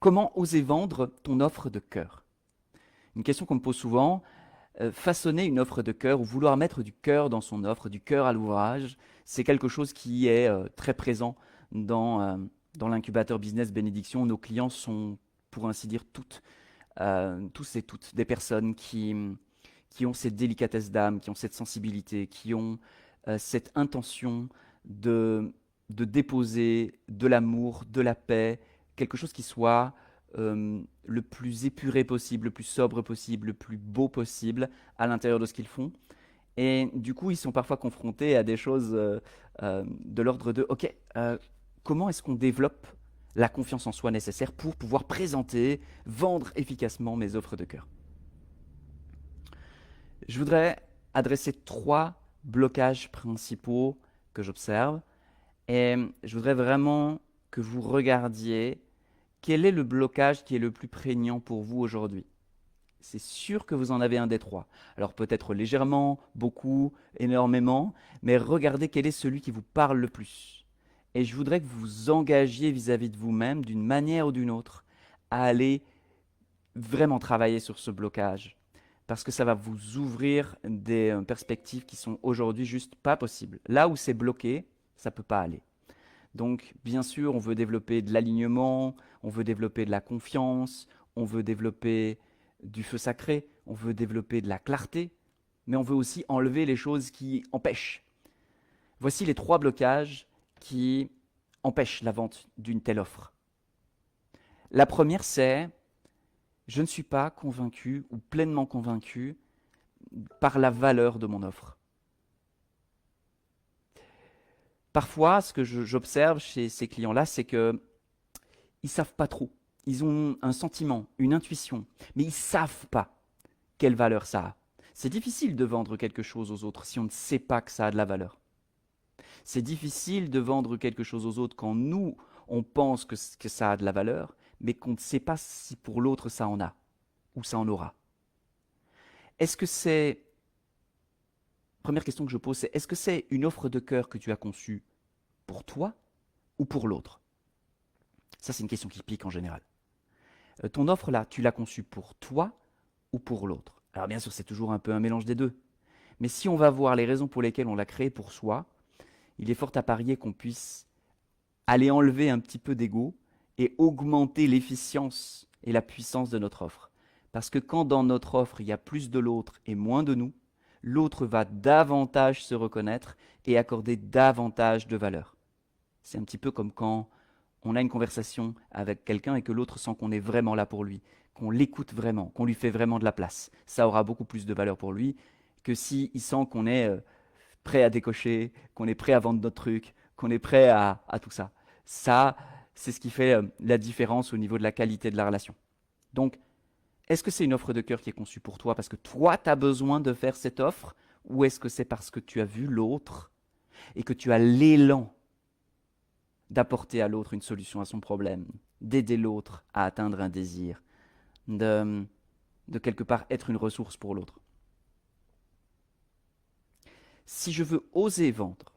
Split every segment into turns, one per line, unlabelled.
Comment oser vendre ton offre de cœur? Une question qu'on me pose souvent. Façonner une offre de cœur ou vouloir mettre du cœur dans son offre, du cœur à l'ouvrage, c'est quelque chose qui est très présent dans, euh, dans l'incubateur business Bénédiction. Nos clients sont, pour ainsi dire, tous et toutes, des personnes qui ont cette délicatesse d'âme, qui ont cette sensibilité, qui ont cette intention de, de déposer de l'amour, de la paix, quelque chose qui soit le plus épuré possible, le plus sobre possible, le plus beau possible à l'intérieur de ce qu'ils font. Et du coup, ils sont parfois confrontés à des choses de l'ordre de, OK, comment est-ce qu'on développe la confiance en soi nécessaire pour pouvoir présenter, vendre efficacement mes offres de cœur? Je voudrais adresser trois blocages principaux que j'observe et je voudrais vraiment que vous regardiez quel est le blocage qui est le plus prégnant pour vous aujourd'hui. C'est sûr que vous en avez un des trois. Alors peut-être légèrement, beaucoup, énormément, mais regardez quel est celui qui vous parle le plus. Et je voudrais que vous vous engagiez vis-à-vis de vous-même d'une manière ou d'une autre à aller vraiment travailler sur ce blocage. Parce que ça va vous ouvrir des perspectives qui sont aujourd'hui juste pas possibles. Là où c'est bloqué, ça peut pas aller. Donc, bien sûr, on veut développer de l'alignement, on veut développer de la confiance, on veut développer du feu sacré, on veut développer de la clarté, mais on veut aussi enlever les choses qui empêchent. Voici les trois blocages qui empêchent la vente d'une telle offre. La première, c'est je ne suis pas convaincu ou pleinement convaincu par la valeur de mon offre. Parfois, ce que j'observe chez ces clients-là, c'est que ils savent pas trop. Ils ont un sentiment, une intuition, mais ils savent pas quelle valeur ça a. C'est difficile de vendre quelque chose aux autres si on ne sait pas que ça a de la valeur. C'est difficile de vendre quelque chose aux autres quand nous, on pense que ça a de la valeur, mais qu'on ne sait pas si pour l'autre ça en a ou ça en aura. Est-ce que c'est... Première question que je pose, c'est est-ce que c'est une offre de cœur que tu as conçue pour toi ou pour l'autre? Ça, c'est une question qui pique en général. Ton offre là, tu l'as conçue pour toi ou pour l'autre? Alors bien sûr, c'est toujours un peu un mélange des deux. Mais si on va voir les raisons pour lesquelles on l'a créé pour soi, il est fort à parier qu'on puisse aller enlever un petit peu d'ego et augmenter l'efficience et la puissance de notre offre. Parce que quand dans notre offre, il y a plus de l'autre et moins de nous, l'autre va davantage se reconnaître et accorder davantage de valeur. C'est un petit peu comme quand on a une conversation avec quelqu'un et que l'autre sent qu'on est vraiment là pour lui, qu'on l'écoute vraiment, qu'on lui fait vraiment de la place. Ça aura beaucoup plus de valeur pour lui que s'il sent qu'on est prêt à décocher, qu'on est prêt à vendre notre truc, qu'on est prêt à tout ça. Ça, c'est ce qui fait la différence au niveau de la qualité de la relation. Donc, est-ce que c'est une offre de cœur qui est conçue pour toi parce que toi, tu as besoin de faire cette offre ou est-ce que c'est parce que tu as vu l'autre et que tu as l'élan d'apporter à l'autre une solution à son problème, d'aider l'autre à atteindre un désir, de, de quelque part être une ressource pour l'autre? Si je veux oser vendre,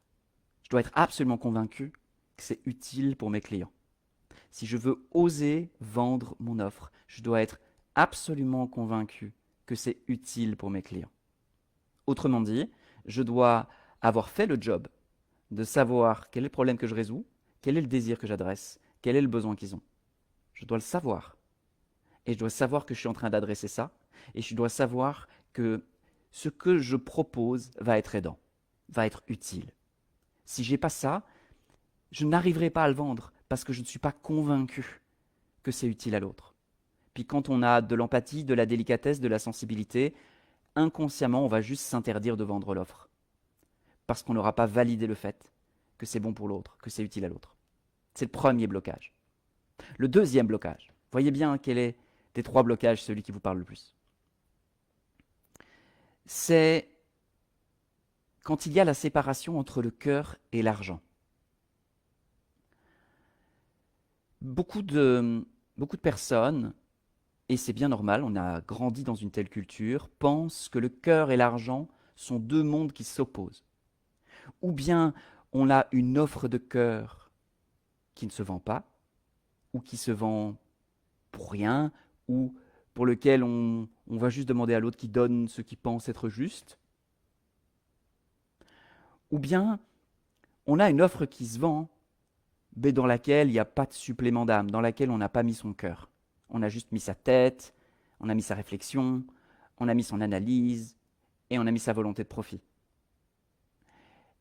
je dois être absolument convaincu que c'est utile pour mes clients. Si je veux oser vendre mon offre, je dois être absolument convaincu que c'est utile pour mes clients. Autrement dit, je dois avoir fait le job de savoir quel est le problème que je résous, quel est le désir que j'adresse, quel est le besoin qu'ils ont. Je dois le savoir. Et je dois savoir que je suis en train d'adresser ça. Et je dois savoir que ce que je propose va être aidant, va être utile. Si j'ai pas ça, je n'arriverai pas à le vendre parce que je ne suis pas convaincu que c'est utile à l'autre. Puis quand on a de l'empathie, de la délicatesse, de la sensibilité, inconsciemment, on va juste s'interdire de vendre l'offre parce qu'on n'aura pas validé le fait que c'est bon pour l'autre, que c'est utile à l'autre. C'est le premier blocage. Le deuxième blocage, voyez bien quel est des trois blocages celui qui vous parle le plus. C'est quand il y a la séparation entre le cœur et l'argent. Beaucoup de, beaucoup de personnes, et c'est bien normal, on a grandi dans une telle culture, pensent que le cœur et l'argent sont deux mondes qui s'opposent. Ou bien on a une offre de cœur qui ne se vend pas, ou qui se vend rien, ou pour lequel on va juste demander à l'autre qui donne ce qu'il pense être juste. Ou bien on a une offre qui se vend, mais dans laquelle il n'y a pas de supplément d'âme, dans laquelle on n'a pas mis son cœur. On a juste mis sa tête, on a mis sa réflexion, on a mis son analyse, et on a mis sa volonté de profit.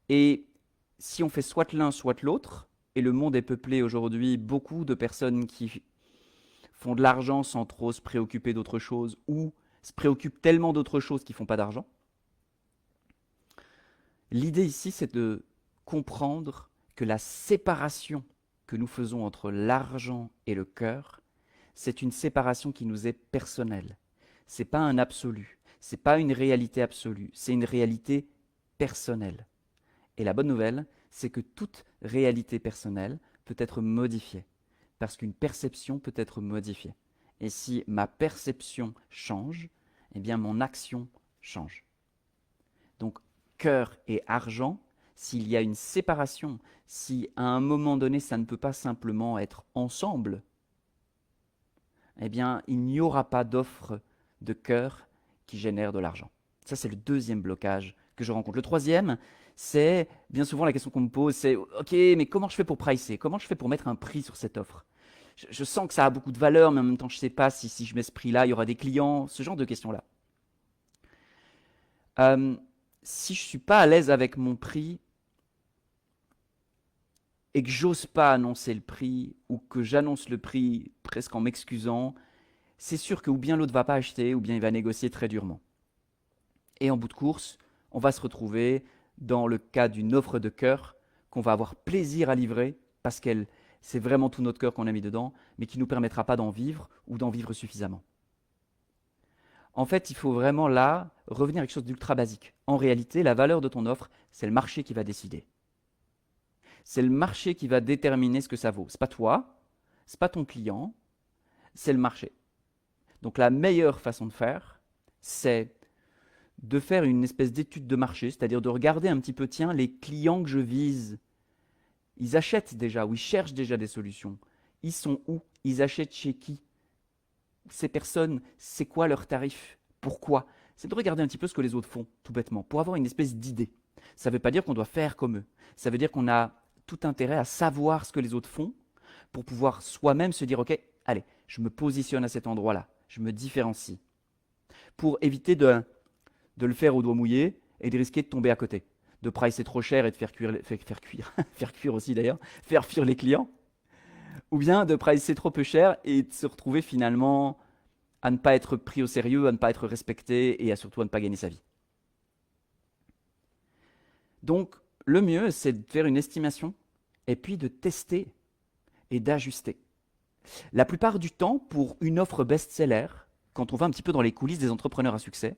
Et si on fait soit l'un, soit l'autre, et le monde est peuplé aujourd'hui beaucoup de personnes qui font de l'argent sans trop se préoccuper d'autre chose, ou se préoccupent tellement d'autre chose qu'ils ne font pas d'argent, l'idée ici, c'est de comprendre que la séparation que nous faisons entre l'argent et le cœur, c'est une séparation qui nous est personnelle. Ce n'est pas un absolu, ce n'est pas une réalité absolue, c'est une réalité personnelle. Et la bonne nouvelle, c'est que toute réalité personnelle peut être modifiée, parce qu'une perception peut être modifiée. Et si ma perception change, eh bien mon action change. Donc, cœur et argent, s'il y a une séparation, si à un moment donné ça ne peut pas simplement être ensemble, eh bien il n'y aura pas d'offre de cœur qui génère de l'argent. Ça, c'est le deuxième blocage que je rencontre. Le troisième, c'est bien souvent la question qu'on me pose, c'est ok, mais comment je fais pour pricer? Comment je fais pour mettre un prix sur cette offre? Je sens que ça a beaucoup de valeur, mais en même temps, je ne sais pas si je mets ce prix-là, il y aura des clients, ce genre de questions-là. Si je ne suis pas à l'aise avec mon prix et que j'ose pas annoncer le prix ou que j'annonce le prix presque en m'excusant, c'est sûr que ou bien l'autre va pas acheter ou bien il va négocier très durement. Et en bout de course, on va se retrouver dans le cas d'une offre de cœur qu'on va avoir plaisir à livrer parce qu'elle, c'est vraiment tout notre cœur qu'on a mis dedans, mais qui ne nous permettra pas d'en vivre ou d'en vivre suffisamment. En fait, il faut vraiment là revenir à quelque chose d'ultra basique. En réalité, la valeur de ton offre, c'est le marché qui va décider. C'est le marché qui va déterminer ce que ça vaut. Ce n'est pas toi, ce n'est pas ton client, c'est le marché. Donc la meilleure façon de faire, c'est de faire une espèce d'étude de marché, c'est-à-dire de regarder un petit peu, tiens, les clients que je vise, ils achètent déjà ou ils cherchent déjà des solutions. Ils sont où? Ils achètent chez qui? Ces personnes, c'est quoi leur tarif? Pourquoi? C'est de regarder un petit peu ce que les autres font, tout bêtement, pour avoir une espèce d'idée. Ça ne veut pas dire qu'on doit faire comme eux. Ça veut dire qu'on a tout intérêt à savoir ce que les autres font pour pouvoir soi-même se dire, ok, allez, je me positionne à cet endroit-là, je me différencie. Pour éviter de le faire au doigt mouillé et de risquer de tomber à côté. De pricer trop cher et de faire cuire, faire cuire aussi d'ailleurs, faire fuir les clients. Ou bien de pricer trop peu cher et de se retrouver finalement à ne pas être pris au sérieux, à ne pas être respecté et surtout à ne pas gagner sa vie. Donc, le mieux, c'est de faire une estimation et puis de tester et d'ajuster. La plupart du temps, pour une offre best-seller, quand on va un petit peu dans les coulisses des entrepreneurs à succès,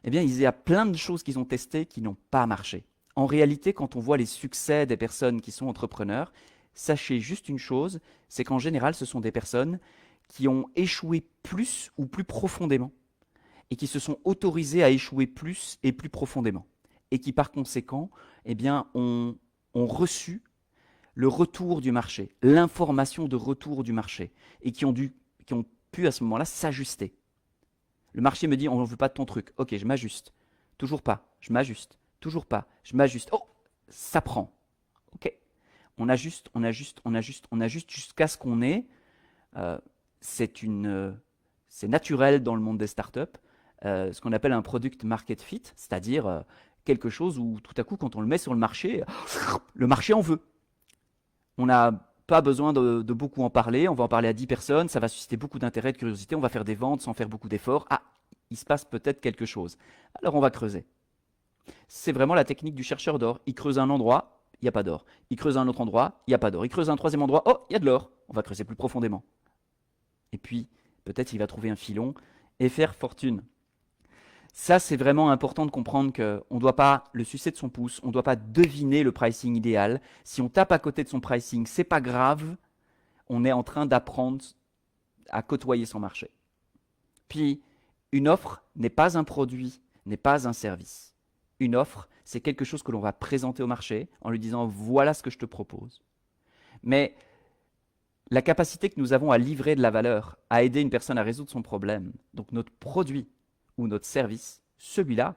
eh bien, il y a plein de choses qu'ils ont testées qui n'ont pas marché. En réalité, quand on voit les succès des personnes qui sont entrepreneurs, sachez juste une chose, c'est qu'en général, ce sont des personnes qui ont échoué plus ou plus profondément et qui se sont autorisées à échouer plus et plus profondément et qui, par conséquent, eh bien, ont reçu le retour du marché, l'information de retour du marché et qui ont pu à ce moment-là s'ajuster. Le marché me dit, on ne veut pas de ton truc. Ok, je m'ajuste. Toujours pas, je m'ajuste. Toujours pas, je m'ajuste. Oh, ça prend. Ok. On ajuste, on ajuste, on ajuste, on ajuste jusqu'à ce qu'on ait. C'est naturel dans le monde des startups, ce qu'on appelle un product market fit, c'est-à-dire quelque chose où tout à coup, quand on le met sur le marché en veut. On n'a pas besoin de beaucoup en parler, on va en parler à 10 personnes, ça va susciter beaucoup d'intérêt, de curiosité, on va faire des ventes sans faire beaucoup d'efforts. Ah, il se passe peut-être quelque chose. Alors on va creuser. C'est vraiment la technique du chercheur d'or. Il creuse un endroit, il n'y a pas d'or. Il creuse un autre endroit, il n'y a pas d'or. Il creuse un troisième endroit, oh, il y a de l'or. On va creuser plus profondément. Et puis, peut-être il va trouver un filon et faire fortune. Ça, c'est vraiment important de comprendre qu'on ne doit pas le sucer de son pouce, on ne doit pas deviner le pricing idéal. Si on tape à côté de son pricing, c'est pas grave, on est en train d'apprendre à côtoyer son marché. Puis, une offre n'est pas un produit, n'est pas un service. Une offre, c'est quelque chose que l'on va présenter au marché en lui disant « voilà ce que je te propose ». Mais la capacité que nous avons à livrer de la valeur, à aider une personne à résoudre son problème, donc notre produit ou notre service, celui-là,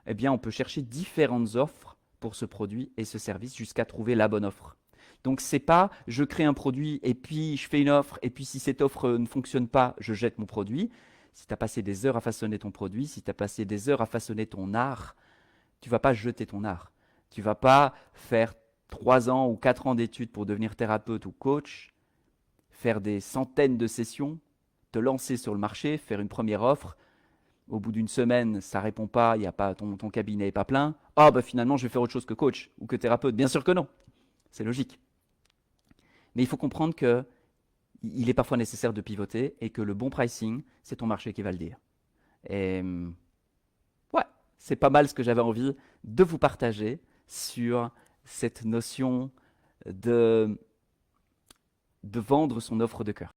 eh bien, on peut chercher différentes offres pour ce produit et ce service jusqu'à trouver la bonne offre. Donc, c'est pas je crée un produit et puis je fais une offre et puis si cette offre ne fonctionne pas, je jette mon produit. Si tu as passé des heures à façonner ton produit, si tu as passé des heures à façonner ton art, tu vas pas jeter ton art. Tu vas pas faire 3 ans ou 4 ans d'études pour devenir thérapeute ou coach, faire des centaines de sessions, te lancer sur le marché, faire une première offre. Au bout d'une semaine, ça répond pas, il y a pas ton cabinet est pas plein. Ah bah finalement, je vais faire autre chose que coach ou que thérapeute. Bien sûr que non. C'est logique. Mais il faut comprendre que il est parfois nécessaire de pivoter et que le bon pricing, c'est ton marché qui va le dire. Et ouais, c'est pas mal ce que j'avais envie de vous partager sur cette notion de, de vendre son offre de cœur.